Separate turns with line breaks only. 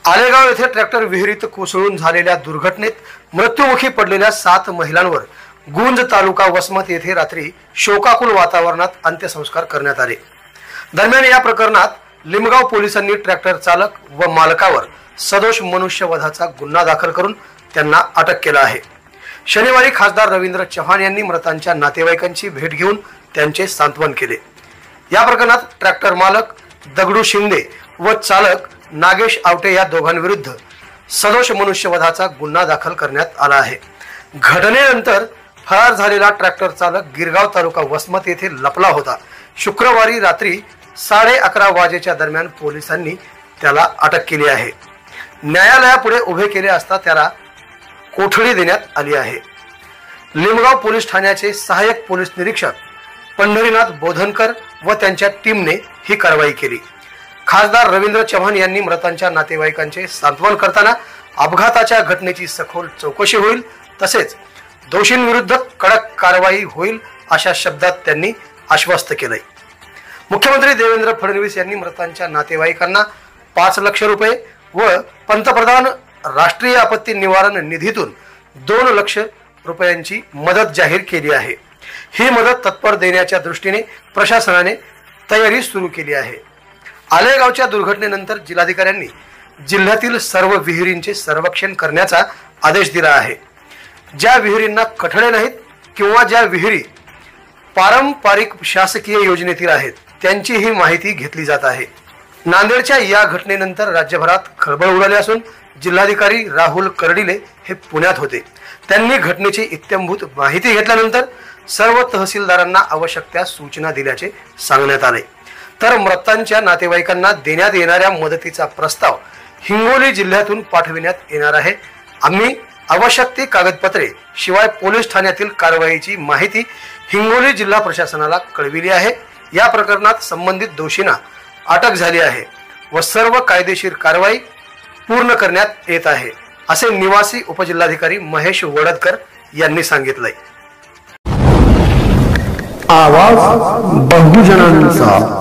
आलेगाव येथे ट्रॅक्टर विहिरीत कोसळून झालेल्या दुर्घटनेत मृत्युमुखी पडलेल्या 7 महिलांवर गुंज तालुका वसमत येथे रात्री शोकाकुल वातावरणात अंत्यसंस्कार करण्यात आले। दरम्यान या प्रकरणात लिमगाव पोलिसांनी ट्रॅक्टर चालक व मालकावर सदोष मनुष्यवधाचा गुन्हा दाखल करून त्यांना अटक केला आहे। शनिवारी खासदार रवींद्र चव्हाण यांनी मृतांच्या नातेवाईकांची भेट घेऊन त्यांचे सांत्वन केले। या प्रकरणात ट्रॅक्टर मालक दगडू शिंदे व चालक नागेश आवटे या दोघांविरुद्ध सदोष मनुष्यवधाचा गुन्हा दाखल करण्यात आला आहे। घटनेनंतर फरार झालेला ट्रॅक्टर चालक गिरगाव तालुका वसमत येथे लपला होता। शुक्रवारी रात्री 11:30 वाजेच्या दरम्यान पोलिसांनी त्याला अटक केली आहे। न्यायालयापुढे उभे केले असता त्याला कोठडी देण्यात आली आहे। लिमगाव पोलीस ठाण्याचे सहाय्यक पोलीस निरीक्षक पंढरीनाथ बोधनकर व त्यांच्या टीमने ही कारवाई केली। खासदार रवींद्र चव्हाण यांनी मृतांच्या नातेवाईकांचे सांत्वन करताना अपघाताच्या घटनेची सखोल चौकशी होईल तसेच दोषींविरुद्ध कडक कारवाई होईल अशा शब्दात त्यांनी आश्वस्त केले। मुख्यमंत्री देवेंद्र फडणवीस यांनी मृतांच्या नातेवाईकांना 5 लाख रुपये व पंतप्रधान राष्ट्रीय आपत्ती निवारण निधीतून 2 लाख रुपयांची मदत जाहीर केली आहे। ही मदत तत्पर देण्याच्या दृष्टीने प्रशासनाने तयारी सुरू केली आहे। आलेगावच्या दुर्घटनेनंतर जिल्हाधिकाऱ्यांनी जिल्ह्यातील सर्व विहिरींचे सर्वेक्षण करण्याचा आदेश दिला आहे। ज्या विहिरींना कठडे नाहीत किंवा ज्या विहिरी पारंपरिक शासकीय योजनेतील आहेत त्यांची ही माहिती घेतली जात आहे। नांदेडच्या या घटनेनंतर राज्यभरात खळबळ उडाली असून जिल्हाधिकारी राहुल कर्डिले हे पुण्यात होते। त्यांनी घटनेची इत्थंभूत माहिती घेतल्यानंतर सर्व तहसीलदारांना आवश्यक त्या सूचना दिल्याचे सांगण्यात आले। तर मृतांच्या नातेवाईकांना देण्यात येणाऱ्या मदतीचा प्रस्ताव हिंगोली जिल्ह्यातून पाठविण्यात येणार आहे। आम्ही आवश्यक ती कागदपत्रे शिवाय पोलीस ठाण्यातील कारवाईची माहिती हिंगोली जिल्हा प्रशासनाला कळविली आहे। या प्रकरणात संबंधित दोषींना अटक झाली आहे व सर्व कायदेशीर कारवाई पूर्ण करण्यात येत आहे असे निवासी उपजिल्हाधिकारी महेश वडदकर यांनी सांगितले।
आवाज बहुजनांचा।